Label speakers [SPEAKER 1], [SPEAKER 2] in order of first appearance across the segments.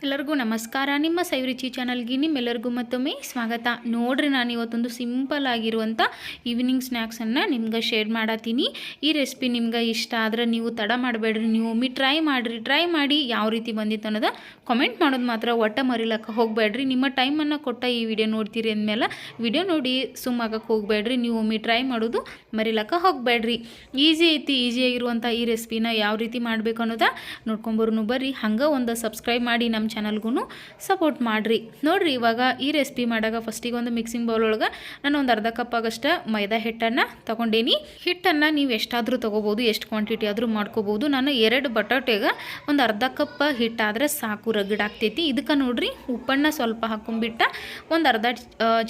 [SPEAKER 1] ಎಲ್ಲರಿಗೂ ನಮಸ್ಕಾರ. ನಿಮ್ಮ ಸೈರುಚಿ ಚಾನಲ್ಗೆ ನಿಮ್ಮೆಲ್ಲರಿಗೂ ಮತ್ತೊಮ್ಮೆ ಸ್ವಾಗತ. ನೋಡ್ರಿ, ನಾನು ಇವತ್ತೊಂದು ಸಿಂಪಲ್ ಆಗಿರುವಂಥ ಈವ್ನಿಂಗ್ ಸ್ನ್ಯಾಕ್ಸನ್ನು ನಿಮ್ಗೆ ಶೇರ್ ಮಾಡತ್ತೀನಿ. ಈ ರೆಸಿಪಿ ನಿಮ್ಗೆ ಇಷ್ಟ ಆದ್ರೆ ನೀವು ತಡ ಮಾಡಬೇಡ್ರಿ, ನೀವು ಒಮ್ಮೆ ಟ್ರೈ ಮಾಡಿ ಯಾವ ರೀತಿ ಬಂದಿತ್ತು ಅನ್ನೋದು ಕಾಮೆಂಟ್ ಮಾಡೋದು ಮಾತ್ರ ಒಟ್ಟ ಮರಿಲಕ್ಕೆ ಹೋಗಬೇಡ್ರಿ. ನಿಮ್ಮ ಟೈಮನ್ನು ಕೊಟ್ಟ ಈ ವಿಡಿಯೋ ನೋಡ್ತೀರಿ ಅಂದಮೇಲೆ ವಿಡಿಯೋ ನೋಡಿ ಸುಮ್ಮಾಗಕ್ಕೆ ಹೋಗಬೇಡ್ರಿ, ನೀವು ಒಮ್ಮೆ ಟ್ರೈ ಮಾಡೋದು ಮರಿಲಕ್ಕೆ ಹೋಗಬೇಡ್ರಿ. ಈಸಿಯಾಗಿರುವಂಥ ಈ ರೆಸಿಪಿನ ಯಾವ ರೀತಿ ಮಾಡಬೇಕು ಅನ್ನೋದ ನೋಡ್ಕೊಂಬರು ಬರ್ರಿ. ಹಂಗೆ ಒಂದು ಸಬ್ಸ್ಕ್ರೈಬ್ ಮಾಡಿ ನಮ್ಮ ಚಾನಲ್ಗೂ ಸಪೋರ್ಟ್ ಮಾಡಿರಿ. ನೋಡಿರಿ, ಇವಾಗ ಈ ರೆಸಿಪಿ ಮಾಡಾಗ ಫಸ್ಟಿಗೆ ಒಂದು ಮಿಕ್ಸಿಂಗ್ ಬೌಲ್ ಒಳಗೆ ನಾನು ಒಂದು ಅರ್ಧ ಕಪ್ ಆಗಷ್ಟು ಮೈದಾ ಹಿಟ್ಟನ್ನು ತೊಗೊಂಡೇನಿ. ಹಿಟ್ಟನ್ನು ನೀವು ಎಷ್ಟಾದರೂ ತೊಗೋಬೋದು, ಎಷ್ಟು ಕ್ವಾಂಟಿಟಿ ಆದರೂ ಮಾಡ್ಕೋಬೋದು. ನಾನು 2 ಬಟಾಟೆಗೆ ಒಂದು ಅರ್ಧ ಕಪ್ ಹಿಟ್ಟಾದರೆ ಸಾಕು, ರಗಡಾಗ್ತೈತಿ. ಇದಕ್ಕೆ ನೋಡಿರಿ, ಉಪ್ಪನ್ನು ಸ್ವಲ್ಪ ಹಾಕೊಂಡ್ಬಿಟ್ಟ ಒಂದು ಅರ್ಧ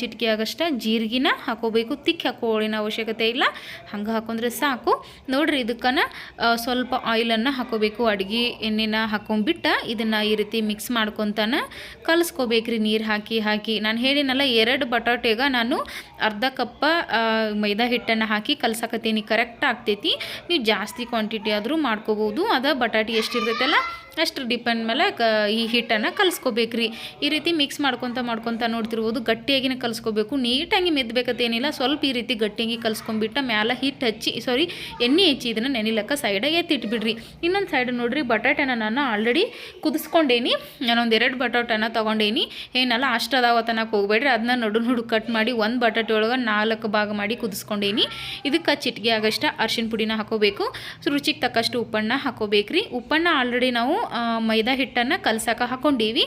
[SPEAKER 1] ಚಿಟಿಕೆ ಆಗಷ್ಟು ಜೀರಿಗೆನ ಹಾಕೋಬೇಕು. ತಿಕ್ಕಿ ಹಾಕೋಳಿನ ಅವಶ್ಯಕತೆ ಇಲ್ಲ, ಹಂಗೆ ಹಾಕೊಂಡ್ರೆ ಸಾಕು. ನೋಡಿರಿ, ಇದಕ್ಕೆ ಸ್ವಲ್ಪ ಆಯಿಲನ್ನು ಹಾಕೋಬೇಕು. ಅಡುಗೆ ಎಣ್ಣೆನ ಹಾಕೊಂಡ್ಬಿಟ್ಟು ಇದನ್ನು ಈ ರೀತಿ ಮಿಕ್ಸ್ ಮಾಡ್ಕೊತಾನೆ ಕಲಿಸ್ಕೋಬೇಕ್ರಿ. ನೀರು ಹಾಕಿ ನಾನು ಹೇಳಿನಲ್ಲ, 2 ಬಟಾಟೆಗೆ ನಾನು ಅರ್ಧ ಕಪ್ಪ ಮೈದಾ ಹಿಟ್ಟನ್ನು ಹಾಕಿ ಕಲ್ಸಕತ್ತೀನಿ. ಕರೆಕ್ಟ್ ಆಗ್ತೈತಿ. ನೀವು ಜಾಸ್ತಿ ಕ್ವಾಂಟಿಟಿ ಆದರೂ ಮಾಡ್ಕೋಬೋದು. ಅದು ಬಟಾಟೆ ಎಷ್ಟಿರ್ತೈತಲ್ಲ ಅಷ್ಟು ಡಿಪೆಂಡ್ ಮೇಲೆ ಈ ಹಿಟ್ಟನ್ನು ಕಲಿಸ್ಕೋಬೇಕ್ರಿ. ಈ ರೀತಿ ಮಿಕ್ಸ್ ಮಾಡ್ಕೊತ ನೋಡ್ತಿರ್ಬೋದು. ಗಟ್ಟಿಯಾಗಿನ ಕಲಿಸ್ಕೋಬೇಕು, ನೀಟಾಗಿ ಮೆದ್ದಬೇಕತ್ತೇನಿಲ್ಲ. ಸ್ವಲ್ಪ ಈ ರೀತಿ ಗಟ್ಟಿಯಾಗಿ ಕಲಿಸ್ಕೊಂಡ್ಬಿಟ್ಟು ಮ್ಯಾಲೆ ಎಣ್ಣೆ ಹಚ್ಚಿ ಇದನ್ನು ನೆನಿಲಕ್ಕ ಸೈಡಾಗಿ ಎತ್ತಿಟ್ಬಿಡ್ರಿ. ಇನ್ನೊಂದು ಸೈಡ್ ನೋಡಿರಿ, ಬಟಾಟೆನ ನಾನು ಆಲ್ರೆಡಿ ಕುದಿಸ್ಕೊಂಡೇನಿ. ನಾನೊಂದು 2 ಬಟಾಟೆನ ತೊಗೊಂಡೇನಿ. ಏನಲ್ಲ ಅಷ್ಟು ಅದಾವ ತನಕ ಹೋಗ್ಬೇಡ್ರಿ. ಅದನ್ನ ನಡು ಕಟ್ ಮಾಡಿ ಒಂದು ಬಟಾಟೆ ಒಳಗೆ 4 ಭಾಗ ಮಾಡಿ ಕುದಿಸ್ಕೊಂಡೇನಿ. ಇದಕ್ಕೆ ಚಿಟಿಕೆ ಆಗಷ್ಟು ಅರಿಶಿನ ಪುಡಿನ ಹಾಕೋಬೇಕು. ರುಚಿಗೆ ತಕ್ಕಷ್ಟು ಉಪ್ಪನ್ನು ಹಾಕೋಬೇಕ್ರಿ. ಉಪ್ಪನ್ನು ಆಲ್ರೆಡಿ ನಾವು ಮೈದಾ ಹಿಟ್ಟನ್ನು ಕಲ್ಸಕ್ಕೆ ಹಾಕೊಂಡೀವಿ.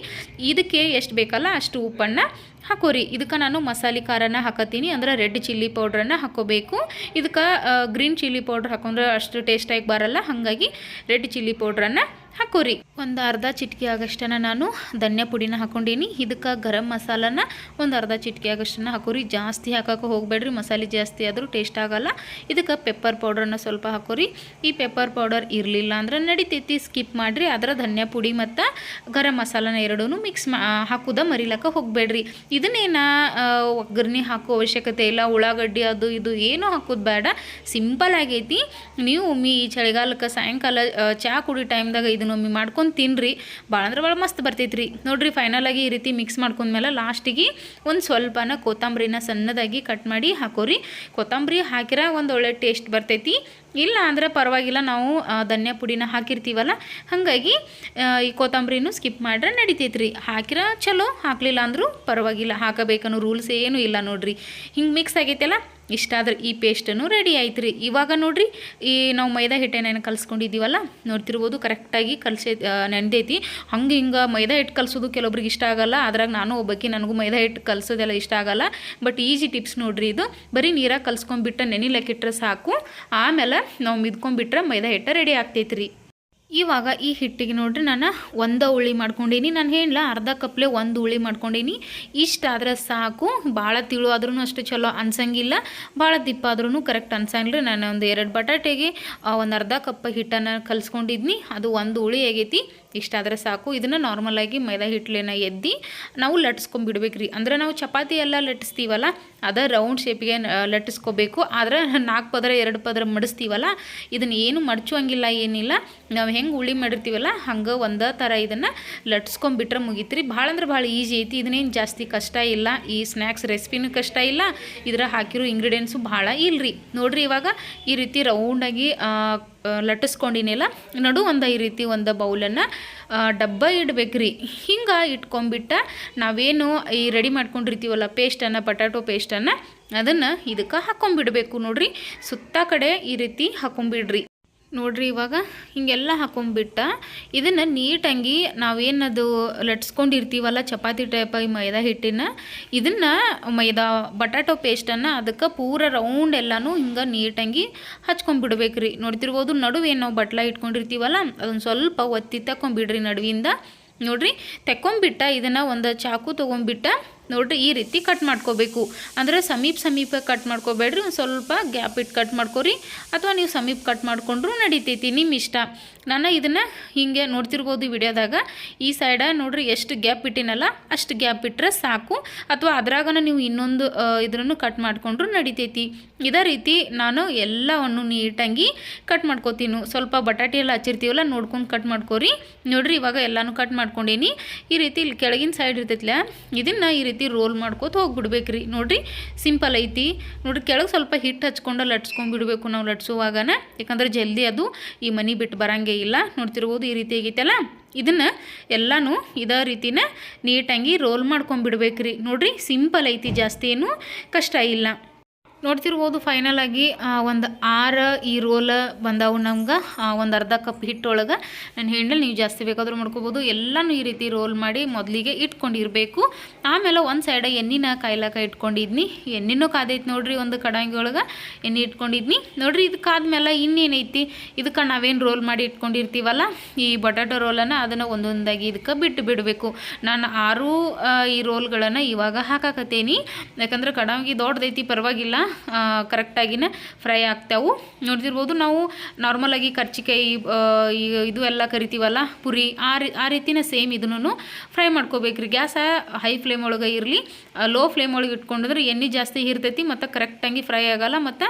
[SPEAKER 1] ಇದಕ್ಕೆ ಎಷ್ಟು ಬೇಕಲ್ಲ ಅಷ್ಟು ಉಪ್ಪನ್ನು ಹಾಕೋರಿ. ಇದಕ್ಕೆ ನಾನು ಮಸಾಲೆ ಖಾರನ ಹಾಕತ್ತೀನಿ, ಅಂದ್ರೆ ರೆಡ್ ಚಿಲ್ಲಿ ಪೌಡ್ರನ್ನು ಹಾಕೋಬೇಕು. ಇದಕ್ಕೆ ಗ್ರೀನ್ ಚಿಲ್ಲಿ ಪೌಡ್ರ್ ಹಾಕೊಂಡ್ರೆ ಅಷ್ಟು ಟೇಸ್ಟಾಗಿ ಬರಲ್ಲ, ಹಾಗಾಗಿ ರೆಡ್ ಚಿಲ್ಲಿ ಪೌಡ್ರನ್ನು ಹಾಕೋರಿ. ಒಂದು ಅರ್ಧ ಚಿಟಿಕೆ ಆಗಷ್ಟನ್ನು ನಾನು ಧನ್ಯ ಪುಡಿನ ಹಾಕೊಂಡೀನಿ. ಇದಕ್ಕೆ ಗರಂ ಮಸಾಲನ ಒಂದು ಅರ್ಧ ಚಿಟಿಕೆ ಆಗಷ್ಟನ್ನು ಹಾಕೋರಿ. ಜಾಸ್ತಿ ಹಾಕೋಕೆ ಹೋಗಬೇಡ್ರಿ, ಮಸಾಲೆ ಜಾಸ್ತಿ ಆದರೂ ಟೇಸ್ಟ್ ಆಗಲ್ಲ. ಇದಕ್ಕೆ ಪೆಪ್ಪರ್ ಪೌಡ್ರನ್ನ ಸ್ವಲ್ಪ ಹಾಕೋರಿ. ಈ ಪೆಪ್ಪರ್ ಪೌಡರ್ ಇರಲಿಲ್ಲ ಅಂದ್ರೆ ನಡಿತೈತಿ, ಸ್ಕಿಪ್ ಮಾಡಿರಿ. ಅದರ ಧನ್ಯ ಪುಡಿ ಮತ್ತು ಗರಂ ಮಸಾಲನ ಎರಡೂ ಮಿಕ್ಸ್ ಹಾಕೋದ ಮರಿಲಕ್ಕೆ ಹೋಗಬೇಡ್ರಿ. ಇದನ್ನೇನು ಒಗ್ಗರಣೆ ಹಾಕೋ ಅವಶ್ಯಕತೆ ಇಲ್ಲ. ಉಳ್ಳಾಗಡ್ಡಿ ಅದು ಇದು ಏನೂ ಹಾಕೋದು ಬೇಡ, ಸಿಂಪಲ್ ಆಗೈತಿ. ನೀವು ಒಮ್ಮೆ ಈ ಚಳಿಗಾಲಕ್ಕೆ ಸಾಯಂಕಾಲ ಚಹಾ ಕುಡಿ ಟೈಮ್ದಾಗ ಇದನ್ನೊಮ್ಮೆ ಮಾಡ್ಕೊಂಡು ತಿನ್ನಿರಿ. ಭಾಳ ಅಂದ್ರೆ ಭಾಳ ಮಸ್ತ್ ಬರ್ತೈತ್ರಿ. ನೋಡಿರಿ, ಫೈನಲಾಗಿ ಈ ರೀತಿ ಮಿಕ್ಸ್ ಮಾಡ್ಕೊಂಡ್ಮೇಲೆ ಲಾಸ್ಟಿಗೆ ಒಂದು ಸ್ವಲ್ಪನ ಕೊತ್ತಂಬರಿನ ಸಣ್ಣದಾಗಿ ಕಟ್ ಮಾಡಿ ಹಾಕೋರಿ. ಕೊತ್ತಂಬರಿ ಹಾಕಿರ ಒಂದು ಒಳ್ಳೆ ಟೇಸ್ಟ್ ಬರ್ತೈತಿ. ಇಲ್ಲ ಅಂದರೆ ಪರವಾಗಿಲ್ಲ, ನಾವು ಧನ್ಯ ಪುಡಿನ ಹಾಕಿರ್ತೀವಲ್ಲ, ಹಾಗಾಗಿ ಈ ಕೊತ್ತಂಬರಿನೂ ಸ್ಕಿಪ್ ಮಾಡ್ರೆ ನಡಿತೈತ್ರಿ. ಹಾಕಿರ ಚಲೋ, ಹಾಕಲಿಲ್ಲ ಅಂದರೂ ಪರವಾಗಿಲ್ಲ. ಹಾಕಬೇಕನ್ನೋ ರೂಲ್ಸ್ ಏನೂ ಇಲ್ಲ. ನೋಡಿರಿ, ಹಿಂಗೆ ಮಿಕ್ಸ್ ಆಗೈತಲ್ಲ, ಇಷ್ಟಾದ್ರೆ ಈ ಪೇಸ್ಟನ್ನು ರೆಡಿ ಆಯ್ತು ರೀ. ಇವಾಗ ನೋಡಿರಿ, ಈ ನಾವು ಮೈದಾ ಹಿಟ್ಟೇನೇನು ಕಲಿಸ್ಕೊಂಡಿದ್ದೀವಲ್ಲ ನೋಡ್ತಿರ್ಬೋದು, ಕರೆಕ್ಟಾಗಿ ನೆನೆದೈತಿ. ಹಿಂಗೆ ಮೈದಾ ಹಿಟ್ಟು ಕಲಿಸೋದು ಕೆಲವೊಬ್ರಿಗೆ ಇಷ್ಟ ಆಗಲ್ಲ. ಅದ್ರಾಗ ನಾನು ಒಬ್ಬಾಕಿ, ನನಗೂ ಮೈದಾ ಹಿಟ್ಟು ಕಲಿಸೋದೆಲ್ಲ ಇಷ್ಟ ಆಗಲ್ಲ. ಬಟ್ ಈಸಿ ಟಿಪ್ಸ್ ನೋಡಿರಿ ಇದು. ಬರೀ ನೀರಾಗ ಕಲಿಸ್ಕೊಂಡ್ಬಿಟ್ಟು ನೆನಿಲಕ್ಕಿಟ್ರೆ ಸಾಕು. ಆಮೇಲೆ ನಾವು ಮಿದ್ಕೊಂಡ್ಬಿಟ್ರೆ ಮೈದಾ ಹಿಟ್ಟು ರೆಡಿ ಆಗ್ತೈತ್ರಿ. ಇವಾಗ ಈ ಹಿಟ್ಟಿಗೆ ನೋಡ್ರಿ, ನಾನು 1 ಉಳ್ಳಿ ಮಾಡ್ಕೊಂಡೀನಿ. ನಾನು ಹೇಳಿಲ್ಲ, ಅರ್ಧ ಕಪ್ಲೆ 1 ಉಳ್ಳಿ ಮಾಡ್ಕೊಂಡೀನಿ. ಇಷ್ಟಾದ್ರೆ ಸಾಕು. ಭಾಳ ತಿಳು ಆದ್ರೂ ಅಷ್ಟು ಚಲೋ ಅನ್ಸಂಗಿಲ್ಲ, ಭಾಳ ದಿಪ್ಪ ಆದ್ರೂ ಕರೆಕ್ಟ್ ಅನ್ಸಂಗಿಲ್ಲ. ನಾನು ಒಂದು 2 ಬಟಾಟೆಗೆ ಒಂದು ಅರ್ಧ ಕಪ್ ಹಿಟ್ಟನ್ನು ಕಲಿಸ್ಕೊಂಡಿದ್ನಿ. ಅದು 1 ಉಳ್ಳಿ ಆಗೈತಿ. ಇಷ್ಟಾದರೆ ಸಾಕು. ಇದನ್ನು ನಾರ್ಮಲಾಗಿ ಮೈದಾ ಹಿಟ್ಲೇನ ಎದ್ದು ನಾವು ಲಟ್ಸ್ಕೊಂಡ್ಬಿಡ್ಬೇಕ್ರಿ. ಅಂದರೆ ನಾವು ಚಪಾತಿ ಎಲ್ಲ ಲಟ್ಟಿಸ್ತೀವಲ್ಲ, ಅದ ರೌಂಡ್ ಶೇಪಿಗೆ ಲಟ್ಟಿಸ್ಕೋಬೇಕು. ಆದರೆ 4 ಪದರ 2 ಪದರ ಮಡಿಸ್ತೀವಲ್ಲ, ಇದನ್ನು ಏನು ಮಡ್ಚುವಂಗಿಲ್ಲ, ಏನಿಲ್ಲ. ನಾವು ಹೆಂಗೆ ಉಳ್ಳಿ ಮಾಡಿರ್ತೀವಲ್ಲ ಹಂಗೆ ಒಂದೇ ಥರ ಇದನ್ನು ಲಟ್ಸ್ಕೊಂಡ್ಬಿಟ್ರೆ ಮುಗೀತ್ರಿ. ಭಾಳ ಅಂದ್ರೆ ಭಾಳ ಈಸಿ ಐತಿ. ಇದನ್ನೇನು ಜಾಸ್ತಿ ಕಷ್ಟ ಇಲ್ಲ. ಈ ಸ್ನ್ಯಾಕ್ಸ್ ರೆಸಿಪಿನೂ ಕಷ್ಟ ಇಲ್ಲ, ಇದರ ಹಾಕಿರೋ ಇಂಗ್ರೀಡಿಯೆಂಟ್ಸು ಭಾಳ ಇಲ್ಲರಿ. ನೋಡಿರಿ, ಇವಾಗ ಈ ರೀತಿ ರೌಂಡಾಗಿ ಲಟ್ಟಿಸ್ಕೊಂಡಿನಿಲ್ಲ, ನಡು ಈ ರೀತಿ ಒಂದು ಬೌಲನ್ನು ಡಬ್ಬ ಇಡಬೇಕ್ರಿ. ಹಿಂಗೆ ಇಟ್ಕೊಂಡ್ಬಿಟ್ಟು ನಾವೇನು ಈ ರೆಡಿ ಮಾಡ್ಕೊಂಡಿರ್ತೀವಲ್ಲ ಪೇಸ್ಟನ್ನು, ಪಟಾಟೊ ಪೇಸ್ಟನ್ನು, ಅದನ್ನು ಇದಕ್ಕೆ ಹಾಕೊಂಡ್ಬಿಡ್ಬೇಕು. ನೋಡಿರಿ, ಸುತ್ತ ಕಡೆ ಈ ರೀತಿ ಹಾಕೊಂಡ್ಬಿಡ್ರಿ. ನೋಡಿರಿ, ಇವಾಗ ಹಿಂಗೆಲ್ಲ ಹಾಕೊಂಡ್ಬಿಟ್ಟು ಇದನ್ನು ನೀಟಾಗಿ ನಾವೇನದು ಲಟ್ಸ್ಕೊಂಡಿರ್ತೀವಲ್ಲ ಚಪಾತಿ ಟೈಪ್ ಈ ಮೈದಾ ಹಿಟ್ಟಿನ, ಇದನ್ನು ಬಟಾಟೊ ಪೇಸ್ಟನ್ನು ಅದಕ್ಕೆ ಪೂರ ರೌಂಡ್ ಎಲ್ಲನೂ ಹಿಂಗೆ ನೀಟಾಗಿ ಹಚ್ಕೊಂಡ್ಬಿಡ್ಬೇಕ್ರಿ. ನೋಡ್ತಿರ್ಬೋದು, ನಡುವೇನು ನಾವು ಬಟ್ಲ ಇಟ್ಕೊಂಡಿರ್ತೀವಲ್ಲ ಅದನ್ನು ಸ್ವಲ್ಪ ಒತ್ತಿ ತಕೊಂಡ್ಬಿಡ್ರಿ ನಡುವಿಂದ. ನೋಡಿರಿ, ತೆಕ್ಕೊಂಬಿಟ್ಟ ಇದನ್ನು ಒಂದು ಚಾಕು ತೊಗೊಂಡ್ಬಿಟ್ಟು ನೋಡಿರಿ ಈ ರೀತಿ ಕಟ್ ಮಾಡ್ಕೋಬೇಕು. ಅಂದರೆ ಸಮೀಪ ಕಟ್ ಮಾಡ್ಕೋಬೇಡ್ರಿ, ಒಂದು ಸ್ವಲ್ಪ ಗ್ಯಾಪ್ ಇಟ್ಟು ಕಟ್ ಮಾಡ್ಕೊರಿ, ಅಥವಾ ನೀವು ಸಮೀಪ ಕಟ್ ಮಾಡಿಕೊಂಡ್ರೂ ನಡಿತೈತಿ, ನಿಮ್ಮ ಇಷ್ಟ. ನಾನು ಇದನ್ನು ಹೀಗೆ ನೋಡ್ತಿರ್ಬೋದು ವಿಡಿಯೋದಾಗ. ಈ ಸೈಡ ನೋಡಿರಿ ಎಷ್ಟು ಗ್ಯಾಪ್ ಇಟ್ಟಿನಲ್ಲ ಅಷ್ಟು ಗ್ಯಾಪ್ ಇಟ್ಟರೆ ಸಾಕು, ಅಥವಾ ಅದ್ರಾಗನ ನೀವು ಇನ್ನೊಂದು ಇದನ್ನು ಕಟ್ ಮಾಡಿಕೊಂಡ್ರೂ ನಡಿತೈತಿ. ಇದೇ ರೀತಿ ನಾನು ಎಲ್ಲವನ್ನು ನೀಟಾಗಿ ಕಟ್ ಮಾಡ್ಕೋತೀನಿ. ಸ್ವಲ್ಪ ಬಟಾಟೆ ಎಲ್ಲ ಹಚ್ಚಿರ್ತೀವಲ್ಲ ನೋಡ್ಕೊಂಡು ಕಟ್ ಮಾಡ್ಕೊರಿ. ನೋಡಿರಿ ಇವಾಗ ಎಲ್ಲನೂ ಕಟ್ ಮಾಡ್ಕೊಂಡೀನಿ. ಈ ರೀತಿ ಇಲ್ಲಿ ಕೆಳಗಿನ ಸೈಡ್ ಇರ್ತೈತಿಲ್ಲ, ಇದನ್ನು ಈ ರೀತಿ ರೋಲ್ ಮಾಡ್ಕೋತ ಹೋಗ್ಬಿಡ್ಬೇಕ್ರಿ. ನೋಡಿರಿ ಸಿಂಪಲ್ ಐತಿ. ನೋಡಿರಿ ಕೆಳಗೆ ಸ್ವಲ್ಪ ಹಿಟ್ಟು ಹಚ್ಕೊಂಡು ಲಟ್ಸ್ಕೊಂಡ್ಬಿಡ್ಬೇಕು ನಾವು ಲಟ್ಸುವಾಗನ, ಯಾಕಂದ್ರೆ ಜಲ್ದಿ ಅದು ಈ ಮನೆ ಬಿಟ್ಟು ಬರಂಗೇ ಇಲ್ಲ. ನೋಡ್ತಿರ್ಬೋದು ಈ ರೀತಿ ಆಗೈತಲ್ಲ, ಇದನ್ನು ಎಲ್ಲನೂ ಇದೇ ರೀತಿನ ನೀಟಾಗಿ ರೋಲ್ ಮಾಡ್ಕೊಂಡ್ಬಿಡ್ಬೇಕ್ರಿ. ನೋಡಿರಿ ಸಿಂಪಲ್ ಐತಿ, ಜಾಸ್ತಿ ಏನು ಕಷ್ಟ ಇಲ್ಲ. ನೋಡ್ತಿರ್ಬೋದು ಫೈನಲ್ ಆಗಿ ಒಂದು 6 ಈ ರೋಲ್ ಬಂದವು ನಮ್ಗೆ. ಒಂದು ಅರ್ಧ ಕಪ್ ಹಿಟ್ಟೊಳಗೆ ನಾನು ಹೆಣ್ಣಲ್ಲಿ ನೀವು ಜಾಸ್ತಿ ಬೇಕಾದರೂ ಮಾಡ್ಕೋಬೋದು. ಎಲ್ಲನೂ ಈ ರೀತಿ ರೋಲ್ ಮಾಡಿ ಮೊದಲಿಗೆ ಇಟ್ಕೊಂಡಿರಬೇಕು. ಆಮೇಲೆ ಒಂದು ಸೈಡ ಎಣ್ಣೆನ ಕಾಯ್ಲಾಕ ಇಟ್ಕೊಂಡಿದ್ನಿ. ಎಣ್ಣೆನೂ ಕಾದೈತಿ ನೋಡ್ರಿ, ಒಂದು ಕಡಾಯಿ ಒಳಗೆ ಎಣ್ಣೆ ಇಟ್ಕೊಂಡಿದ್ನಿ. ನೋಡ್ರಿ ಇದು ಕಾದ್ಮೇಲೆ ಇನ್ನೇನೈತಿ, ಇದಕ್ಕೆ ನಾವೇನು ರೋಲ್ ಮಾಡಿ ಇಟ್ಕೊಂಡಿರ್ತೀವಲ್ಲ ಈ ಬಟಾಟೊ ರೋಲನ್ನು, ಅದನ್ನು ಒಂದೊಂದಾಗಿ ಇದಕ್ಕೆ ಬಿಟ್ಟು ಬಿಡಬೇಕು. ನಾನು 6 ಈ ರೋಲ್ಗಳನ್ನು ಇವಾಗ ಹಾಕಾಕತ್ತೇನಿ, ಯಾಕಂದ್ರೆ ಕಡಾಯಿ ದೊಡ್ಡದೈತಿ, ಪರವಾಗಿಲ್ಲ ಕರೆಕ್ಟಾಗಿನ ಫ್ರೈ ಆಗ್ತಾವು. ನೋಡ್ತಿರ್ಬೋದು ನಾವು ನಾರ್ಮಲಾಗಿ ಕರ್ಚಿಕಾಯಿ ಇದು ಎಲ್ಲ ಕರಿತೀವಲ್ಲ ಪುರಿ, ಆ ರೀತಿನ ಸೇಮ್ ಇದನ್ನು ಫ್ರೈ ಮಾಡ್ಕೋಬೇಕ್ರಿ. ಗ್ಯಾಸ ಹೈ ಫ್ಲೇಮ್ ಒಳಗೆ ಇರಲಿ, ಲೋ ಫ್ಲೇಮ್ ಒಳಗೆ ಇಟ್ಕೊಂಡಿದ್ರೆ ಎಣ್ಣೆ ಜಾಸ್ತಿ ಇರ್ತೈತಿ ಮತ್ತು ಕರೆಕ್ಟಾಗಿ ಫ್ರೈ ಆಗೋಲ್ಲ, ಮತ್ತು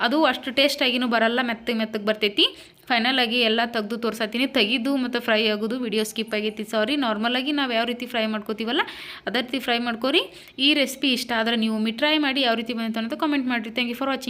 [SPEAKER 1] ಅದು ಅಷ್ಟು ಟೇಸ್ಟಾಗಿನೂ ಬರಲ್ಲ, ಮೆತ್ತಗೆ ಬರ್ತೈತಿ. ಫೈನಲ್ ಆಗಿ ಎಲ್ಲ ತೆಗೆದು ತೋರ್ಸತ್ತೀನಿ. ತೆಗೆದು ಮತ್ತು ಫ್ರೈ ಆಗೋದು ವಿಡಿಯೋ ಸ್ಕಿಪ್ ಆಗೈತಿ, ಸಾರಿ. ನಾರ್ಮಲಾಗಿ ನಾವು ಯಾವ ರೀತಿ ಫ್ರೈ ಮಾಡ್ಕೋತೀವಲ್ಲ ಅದೇ ರೀತಿ ಫ್ರೈ ಮಾಡ್ಕೋರಿ. ಈ ರೆಸಿಪಿ ಇಷ್ಟ ಆದರೆ ನೀವು ಟ್ರೈ ಮಾಡಿ ಯಾವ ರೀತಿ ಬಂತು ಅಂತ ಕಾಮೆಂಟ್ ಮಾಡಿರಿ. Thank you for watching.